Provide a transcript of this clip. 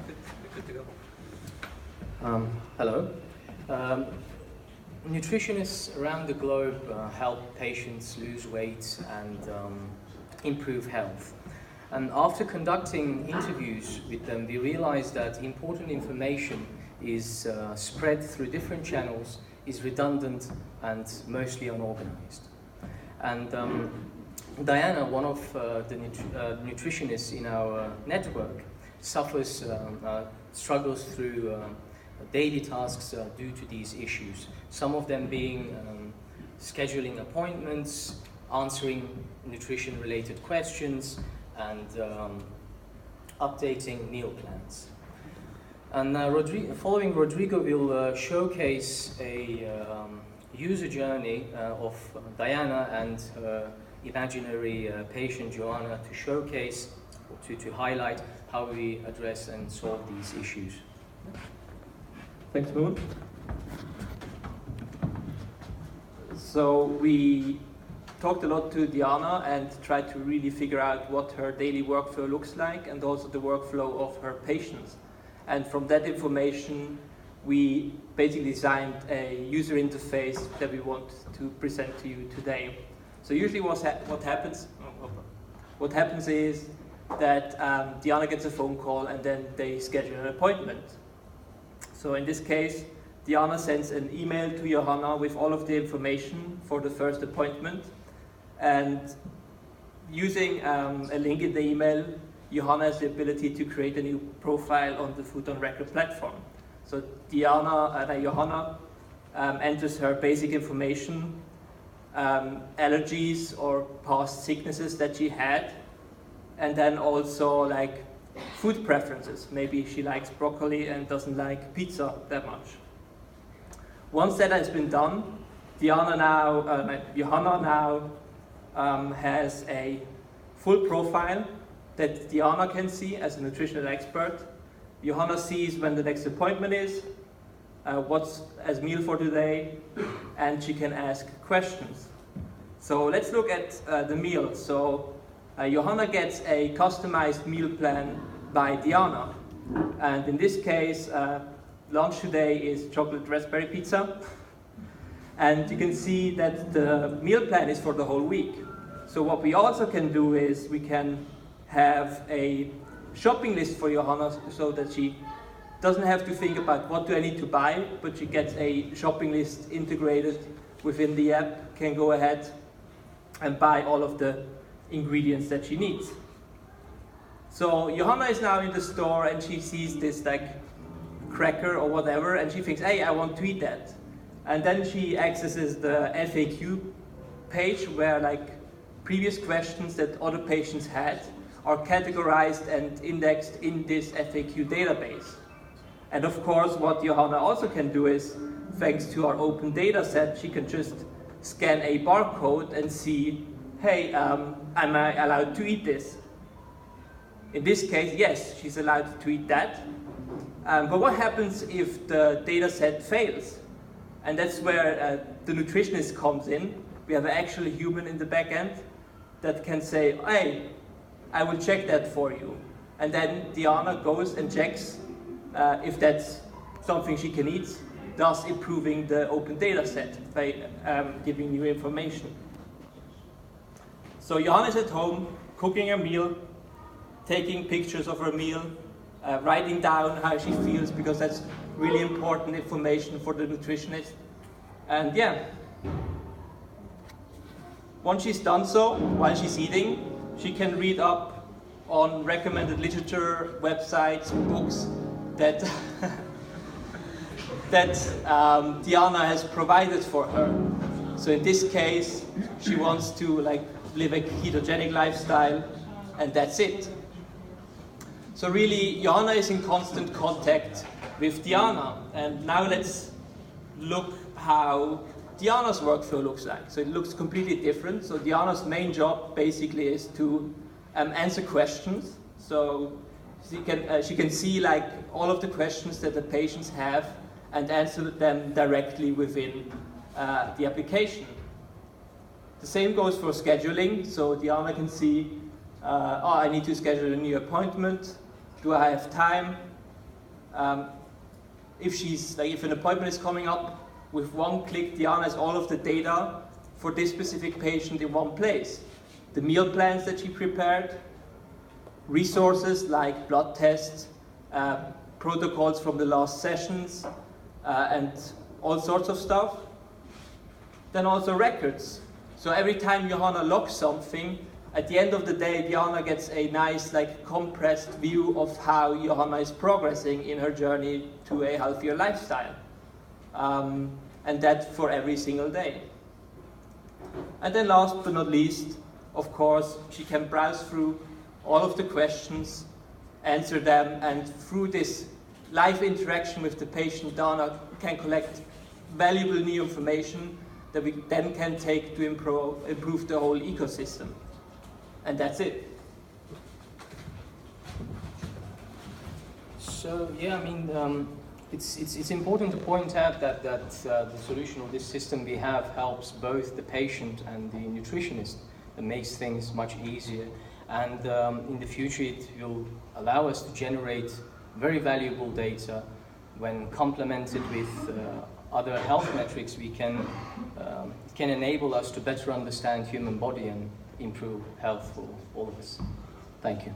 We're good to go. Hello. Nutritionists around the globe help patients lose weight and improve health. And after conducting interviews with them, we realized that important information is spread through different channels, is redundant and mostly unorganized. And Diana, one of the nutritionists in our network, struggles through daily tasks due to these issues. Some of them being scheduling appointments, answering nutrition-related questions, and updating meal plans. And following, Rodrigo will showcase a user journey of Diana and her imaginary patient Joanna to showcase, to highlight how we address and solve these issues. Thanks, Moon. So we talked a lot to Diana and tried to really figure out what her daily workflow looks like and also the workflow of her patients. And from that information, we basically designed a user interface that we want to present to you today. So usually what happens is that Diana gets a phone call and then they schedule an appointment. So in this case, Diana sends an email to Johanna with all of the information for the first appointment. And using a link in the email, Johanna has the ability to create a new profile on the Food on Record platform. So Johanna enters her basic information, allergies or past sicknesses that she had, and then also like food preferences. Maybe she likes broccoli and doesn't like pizza that much. Once that has been done, Johanna now has a full profile that Diana can see as a nutritional expert. Johanna sees when the next appointment is, what's as meal for today, and she can ask questions. So let's look at the meal. So Johanna gets a customized meal plan by Diana. And in this case, lunch today is chocolate raspberry pizza. And you can see that the meal plan is for the whole week. So what we also can do is we can have a shopping list for Johanna so that she doesn't have to think about what do I need to buy, but she gets a shopping list integrated within the app, can go ahead and buy all of the ingredients that she needs. So Johanna is now in the store and she sees this like cracker or whatever and she thinks, hey, I want to eat that. And then she accesses the FAQ page where like previous questions that other patients had are categorized and indexed in this FAQ database. And of course, what Johanna also can do is, thanks to our open data set, she can just scan a barcode and see, hey, am I allowed to eat this? In this case, yes, she's allowed to eat that. But what happens if the data set fails? And that's where the nutritionist comes in. We have an actual human in the back end that can say, hey, I will check that for you. And then Diana goes and checks if that's something she can eat, thus improving the open data set by giving new information. So Johanna is at home, cooking a meal, taking pictures of her meal, writing down how she feels, because that's really important information for the nutritionist. And yeah, once she's done so, while she's eating, she can read up on recommended literature, websites, books that Diana has provided for her. So in this case, she wants to live a ketogenic lifestyle, and that's it. So really, Johanna is in constant contact with Diana. And now let's look how Diana's workflow looks like. So it looks completely different. So Diana's main job basically is to answer questions. So she can see all of the questions that the patients have and answer them directly within the application. The same goes for scheduling. So Diana can see, I need to schedule a new appointment. Do I have time? If an appointment is coming up, with one click, Diana has all of the data for this specific patient in one place. The meal plans that she prepared, resources like blood tests, protocols from the last sessions, and all sorts of stuff. Then also records. So every time Johanna logs something, at the end of the day, Diana gets a nice, compressed view of how Johanna is progressing in her journey to a healthier lifestyle. And that for every single day. And then last but not least, of course, she can browse through all of the questions, answer them, and through this live interaction with the patient, Dana can collect valuable new information that we then can take to improve the whole ecosystem. And that's it. So yeah, I mean, it's important to point out that the solution or this system we have helps both the patient and the nutritionist. It makes things much easier, and in the future it will allow us to generate very valuable data. When complemented with other health metrics, we can enable us to better understand human body and improve health for all of us. Thank you.